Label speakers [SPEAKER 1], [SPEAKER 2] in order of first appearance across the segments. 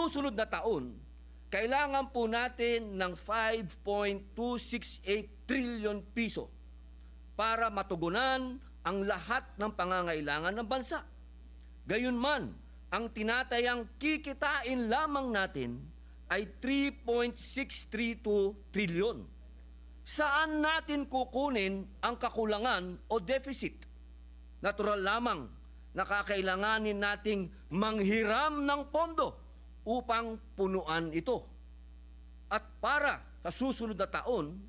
[SPEAKER 1] susunod na taon, kailangan po natin ng 5.268 trillion piso para matugunan ang lahat ng pangangailangan ng bansa. Gayunman, ang tinatayang kikitain lamang natin ay 3.632 trillion. Saan natin kukunin ang kakulangan o deficit? Natural lamang na kakailanganin nating manghiram ng pondo upang punuan ito. At para sa susunod na taon,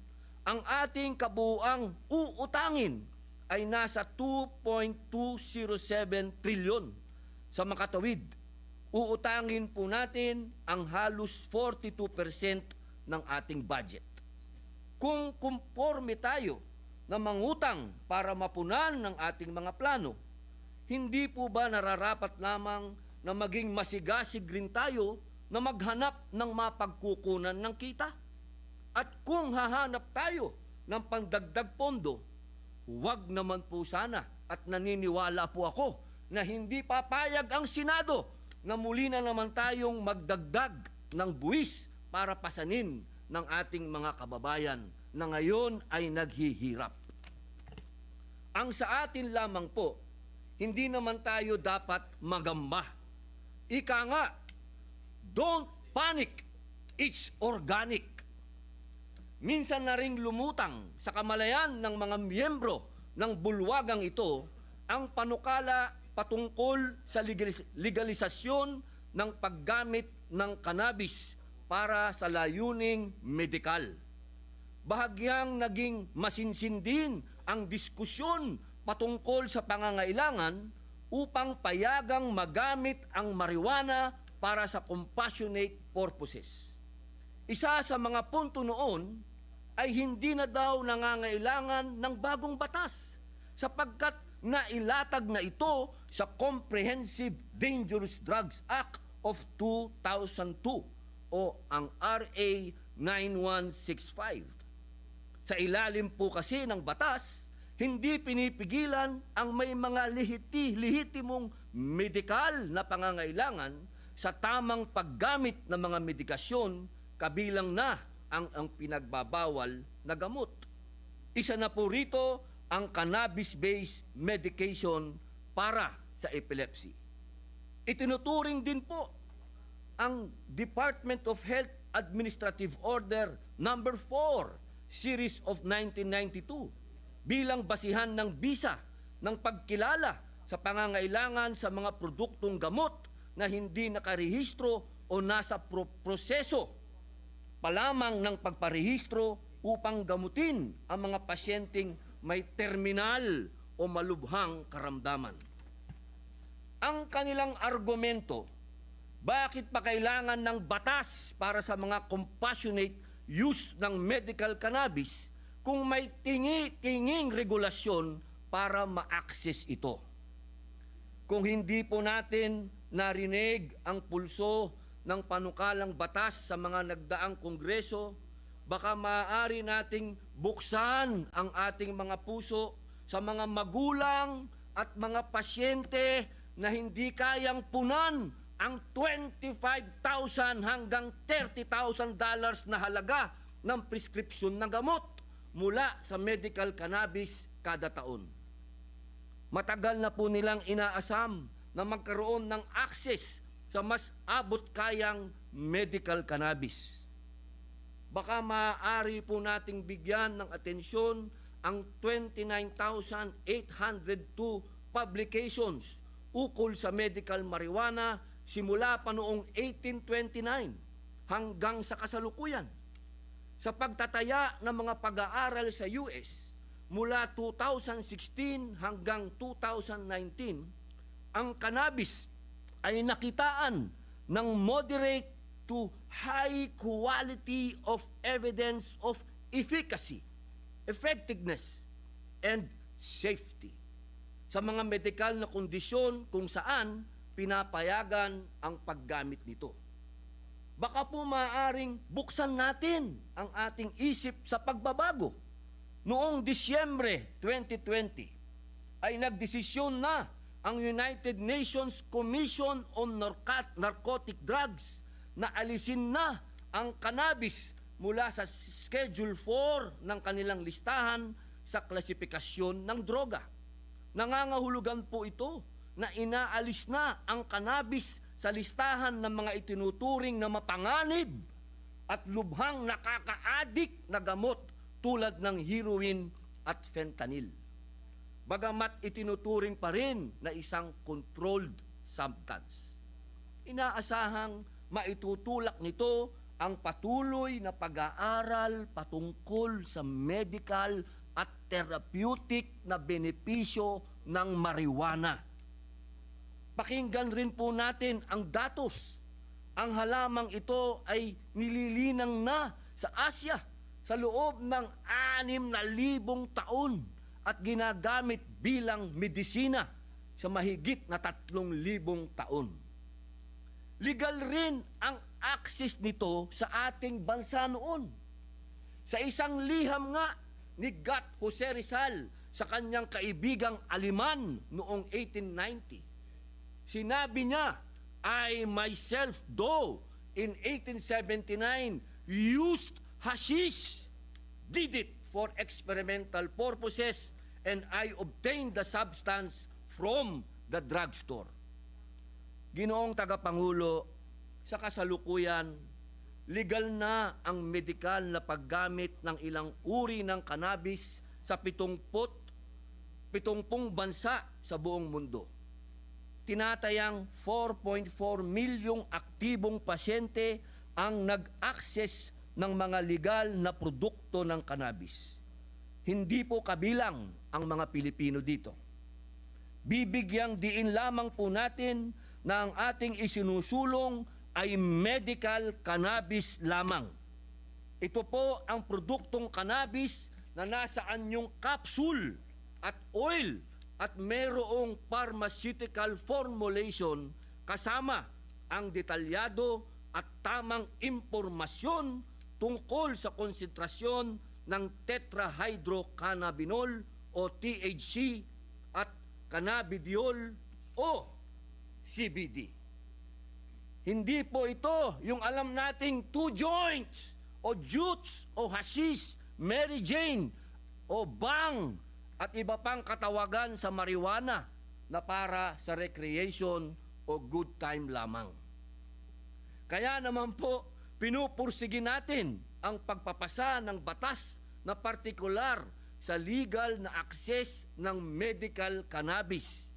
[SPEAKER 1] ang ating kabuuang uutangin ay nasa 2.207 trilyon. Sa makatawid, uutangin po natin ang halos 42% ng ating budget. Kung kumporme tayo na mangutang para mapunan ng ating mga plano, hindi po ba nararapat lamang na maging masigasig rin tayo na maghanap ng mapagkukunan ng kita? At kung hahanap tayo ng pandagdag pondo, huwag naman po sana at naniniwala po ako na hindi papayag ang Senado na muli na naman tayong magdagdag ng buwis para pasanin ng ating mga kababayan na ngayon ay naghihirap. Ang sa atin lamang po, hindi naman tayo dapat magamba. Ika nga, don't panic, it's organic. Minsan na ring lumutang sa kamalayan ng mga miyembro ng bulwagang ito ang panukala patungkol sa legalisasyon ng paggamit ng cannabis para sa layuning medikal. Bahagyang naging masinsin din ang diskusyon patungkol sa pangangailangan upang payagang magamit ang marijuana para sa compassionate purposes. Isa sa mga punto noon ay hindi na daw nangangailangan ng bagong batas sapagkat nailatag na ito sa Comprehensive Dangerous Drugs Act of 2002 o ang RA 9165. Sa ilalim po kasi ng batas, hindi pinipigilan ang may mga lehitimong medikal na pangangailangan sa tamang paggamit ng mga medikasyon kabilang na ang pinagbabawal na gamot. Isa na po rito ang cannabis-based medication para sa epilepsy. Itinuturing din po ang Department of Health Administrative Order Number 4 Series of 1992 bilang basihan ng bisa ng pagkilala sa pangangailangan sa mga produktong gamot na hindi nakarehistro o nasa proseso pa lamang ng pagparehistro upang gamutin ang mga pasyenteng may terminal o malubhang karamdaman. Ang kanilang argumento, bakit pa kailangan ng batas para sa mga compassionate use ng medical cannabis kung may tingi-tinging regulasyon para ma-access ito? Kung hindi po natin narinig ang pulso ng panukalang batas sa mga nagdaang kongreso, baka maaari nating buksan ang ating mga puso sa mga magulang at mga pasyente na hindi kayang punan ang $25,000 hanggang $30,000 na halaga ng prescription ng gamot mula sa medical cannabis kada taon. Matagal na po nilang inaasam na magkaroon ng access sa mas abot kayang medical cannabis. Baka maaari po nating bigyan ng atensyon ang 29,802 publications ukol sa medical marijuana simula pa noong 1829 hanggang sa kasalukuyan. Sa pagtataya ng mga pag-aaral sa US mula 2016 hanggang 2019, ang cannabis ay nakitaan ng moderate to high quality of evidence of efficacy, effectiveness, and safety sa mga medikal na kondisyon kung saan pinapayagan ang paggamit nito. Baka po maaaring buksan natin ang ating isip sa pagbabago. Noong Disyembre 2020 ay nagdesisyon na ang United Nations Commission on Narcotic Drugs na alisin na ang cannabis mula sa Schedule 4 ng kanilang listahan sa klasifikasyon ng droga. Nangangahulugan po ito na inaalis na ang cannabis sa listahan ng mga itinuturing na mapanganib at lubhang nakaka-addict na gamot tulad ng heroin at fentanyl. Bagamat itinuturing pa rin na isang controlled substance. Inaasahang maitutulak nito ang patuloy na pag-aaral patungkol sa medical at therapeutic na benepisyo ng marijuana. Pakinggan rin po natin ang datos. Ang halamang ito ay nililinang na sa Asya sa loob ng 6,000 taon at ginagamit bilang medisina sa mahigit na 3,000 taon. Legal rin ang access nito sa ating bansa noon. Sa isang liham nga ni Gat Jose Rizal sa kanyang kaibigang Aleman noong 1890, sinabi niya, I myself though in 1879 used hashish, did it for experimental purposes, and I obtained the substance from the drugstore. Ginoong Tagapangulo, sa kasalukuyan, legal na ang medikal na paggamit ng ilang uri ng cannabis sa 70 bansa sa buong mundo. Tinatayang 4.4 milyong aktibong pasyente ang nag-access ng mga legal na produkto ng cannabis. Hindi po kabilang ang mga Pilipino dito. Bibigyang diin lamang po natin na ang ating isinusulong ay medical cannabis lamang. Ito po ang produktong cannabis na nasa anyong capsule at oil at mayroong pharmaceutical formulation kasama ang detalyado at tamang impormasyon tungkol sa konsentrasyon ng tetrahydrocannabinol o THC at cannabidiol o CBD. Hindi po ito yung alam nating 2 joints o jutes o hashish, Mary Jane o bang at iba pang katawagan sa marijuana na para sa recreation o good time lamang. Kaya naman po, pinupursige natin ang pagpapasa ng batas na partikular sa legal na access ng medical cannabis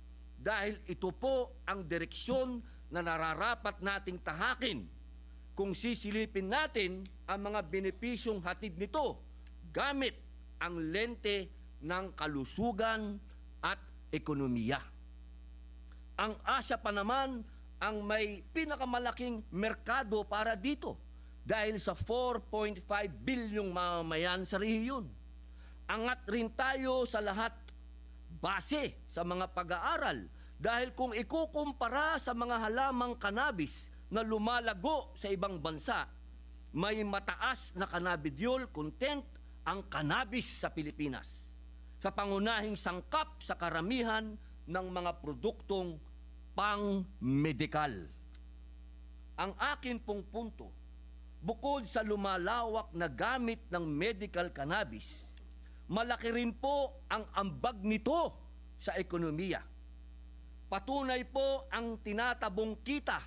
[SPEAKER 1] dahil ito po ang direksyon na nararapat nating tahakin kung sisilipin natin ang mga benepisyong hatid nito gamit ang lente ng kalusugan at ekonomiya. Ang Asya pa naman ang may pinakamalaking merkado para dito dahil sa 4.5 bilyong mamamayan sa rehiyon. Angat rin tayo sa lahat base sa mga pag-aaral dahil kung ikukumpara sa mga halamang cannabis na lumalago sa ibang bansa, may mataas na cannabidiol content ang cannabis sa Pilipinas sa pangunahing sangkap sa karamihan ng mga produktong pang-medikal. Ang akin pong punto, bukod sa lumalawak na gamit ng medical cannabis, malaki rin po ang ambag nito sa ekonomiya. Patunay po ang tinatabong kita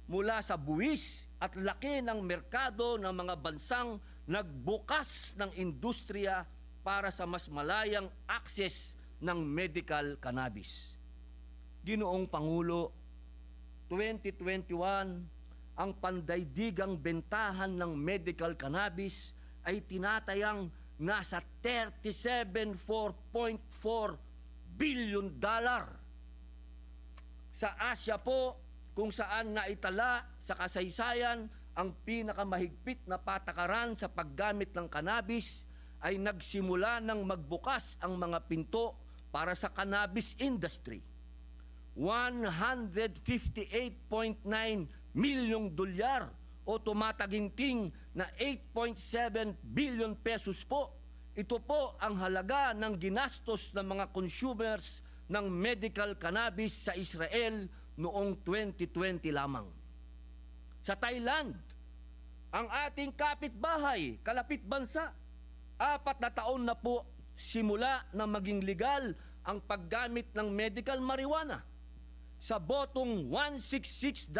[SPEAKER 1] mula sa buwis at laki ng merkado ng mga bansang nagbukas ng industriya para sa mas malayang access ng medical cannabis. Ginoong Pangulo, 2021, ang pandaigdigang bentahan ng medical cannabis ay tinatayang nasa $37.4 billion. Sa Asya po, kung saan naitala sa kasaysayan ang pinakamahigpit na patakaran sa paggamit ng cannabis, ay nagsimula ng magbukas ang mga pinto para sa cannabis industry. $158.9 milyong o tumataginting na 8.7 billion pesos po. Ito po ang halaga ng ginastos ng mga consumers ng medical cannabis sa Israel noong 2020 lamang. Sa Thailand, ang ating kapitbahay, kalapit bansa, 4 na taon na po simula na maging legal ang paggamit ng medical marijuana. Sa botong 166-0,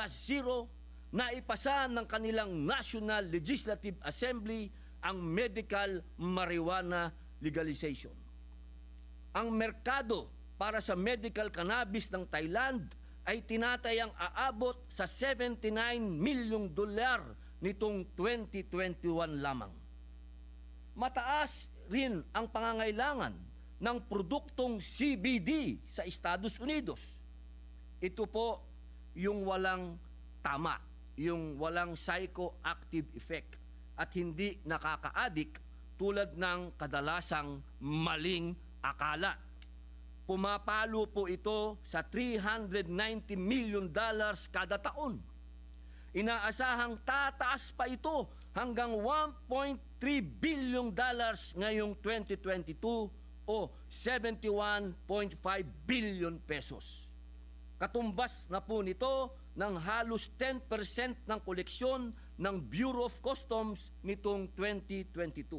[SPEAKER 1] naipasa ng kanilang National Legislative Assembly ang medical marijuana legalization. Ang merkado para sa medical cannabis ng Thailand ay tinatayang aabot sa $79 milyong nitong 2021 lamang. Mataas rin ang pangangailangan ng produktong CBD sa Estados Unidos. Ito po yung walang tama, yung walang psychoactive effect at hindi nakaka-addict tulad ng kadalasang maling akala. Pumapalo po ito sa $390 million kada taon. Inaasahang tataas pa ito hanggang $1.3 billion ngayong 2022 o 71.5 billion pesos. Katumbas na po nito ng halos 10% ng koleksyon ng Bureau of Customs nitong 2022.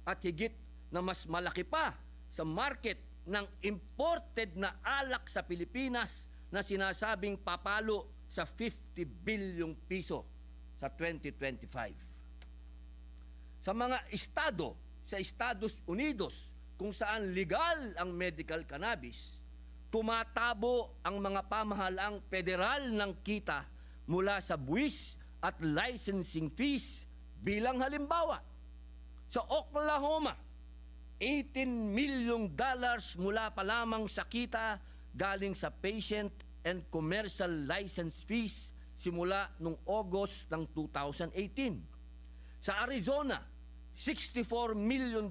[SPEAKER 1] At higit na mas malaki pa sa market ng imported na alak sa Pilipinas na sinasabing papalo sa 50 bilyong piso sa 2025. Sa mga estado sa Estados Unidos kung saan legal ang medical cannabis, tumatabo ang mga pamahalaang federal ng kita mula sa buwis at licensing fees. Bilang halimbawa, sa Oklahoma, $18 milyong mula pa lamang sa kita galing sa patient and commercial license fees simula noong August ng 2018. Sa Arizona, $64 million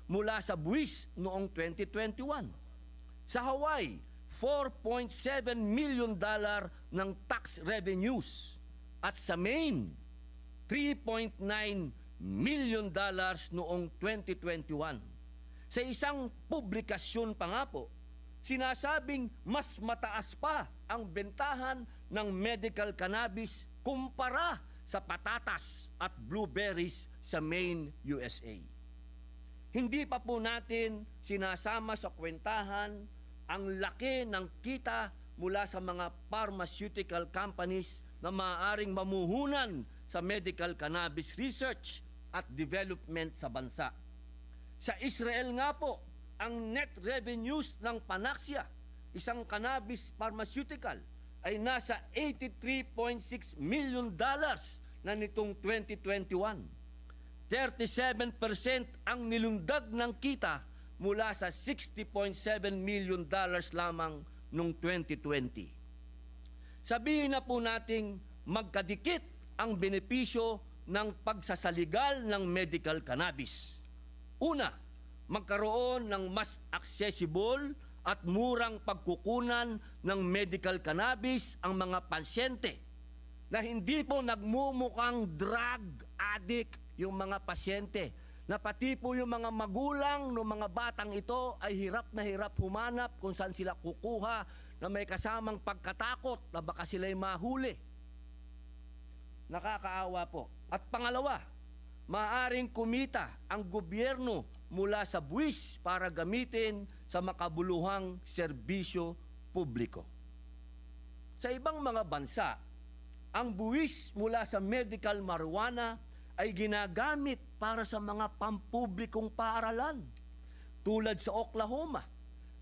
[SPEAKER 1] mula sa buwis noong 2021. Sa Hawaii, $4.7 million ng tax revenues. At sa Maine, $3.9 million noong 2021. Sa isang publikasyon pa nga po, sinasabing mas mataas pa ang bentahan ng medical cannabis kumpara sa patatas at blueberries sa Maine, USA. Hindi pa po natin sinasama sa kwentahan ang laki ng kita mula sa mga pharmaceutical companies na maaaring mamuhunan sa medical cannabis research at development sa bansa. Sa Israel nga po, ang net revenues ng Panaxia, isang cannabis pharmaceutical, ay nasa $83.6 million na nitong 2021. 37% ang nilundag ng kita mula sa $60.7 million lamang noong 2020. Sabihin na po nating magkadikit ang benepisyo ng pagsasaligal ng medical cannabis. Una, magkaroon ng mas accessible at murang pagkukunan ng medical cannabis ang mga pasyente na hindi po nagmumukhang drug addict yung mga pasyente, na pati po yung mga magulang ng mga batang ito ay hirap na hirap humanap kung saan sila kukuha na may kasamang pagkatakot na baka sila'y mahuli. Nakakaawa po. At pangalawa, maaaring kumita ang gobyerno mula sa buwis para gamitin sa makabuluhang serbisyo publiko. Sa ibang mga bansa, ang buwis mula sa medical marijuana ay ginagamit para sa mga pampublikong paaralan. Tulad sa Oklahoma,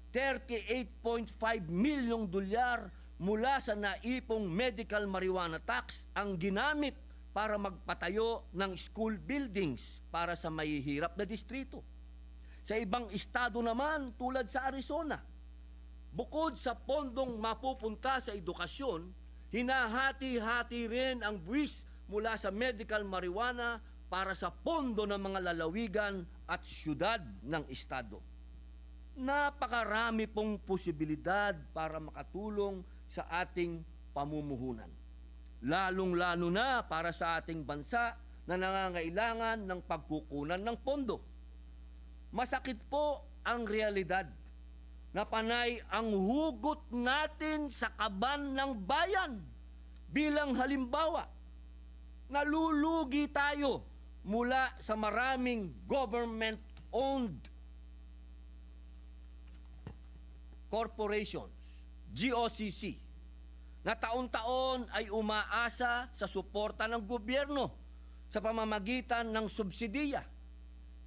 [SPEAKER 1] $38.5 milyong mula sa naipong medical marijuana tax ang ginamit para magpatayo ng school buildings para sa mahihirap na distrito. Sa ibang estado naman tulad sa Arizona, bukod sa pondong mapupunta sa edukasyon, hinahati-hati rin ang buwis mula sa medical marijuana para sa pondo ng mga lalawigan at syudad ng estado. Napakarami pong posibilidad para makatulong sa ating pamumuhunan. Lalong-lalo na para sa ating bansa na nangangailangan ng pagkukunan ng pondo. Masakit po ang realidad na panay ang hugot natin sa kaban ng bayan Bilang halimbawa, nalulugi tayo mula sa maraming government-owned corporations, GOCC, na taon-taon ay umaasa sa suporta ng gobyerno sa pamamagitan ng subsidiya,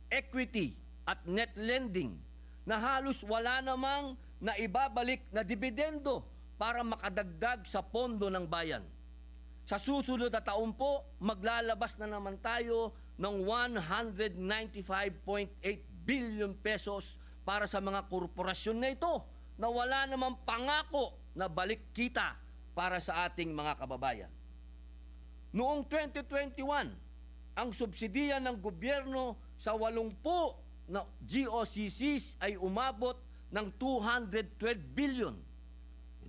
[SPEAKER 1] equity at net lending na halos wala namang naibabalik na dibidendo para makadagdag sa pondo ng bayan. Sa susunod na taon po, maglalabas na naman tayo ng 195.8 billion pesos para sa mga korporasyon na ito na wala namang pangako na balik kita para sa ating mga kababayan. Noong 2021, ang subsidiya ng gobyerno sa 80 na GOCCs ay umabot ng 212 billion.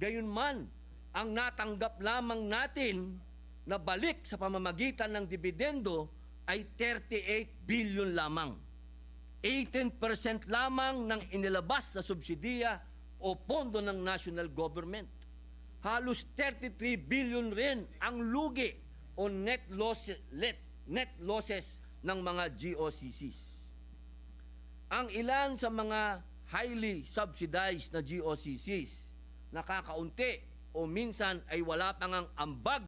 [SPEAKER 1] Gayunman, ang natanggap lamang natin na balik sa pamamagitan ng dibidendo ay 38 billion lamang. 18% lamang ng inilabas na subsidiya o pondo ng national government. Halos 33 billion rin ang lugi o net losses ng mga GOCCs. Ang ilan sa mga highly subsidized na GOCCs nakakaunti o minsan ay wala pang ang ambag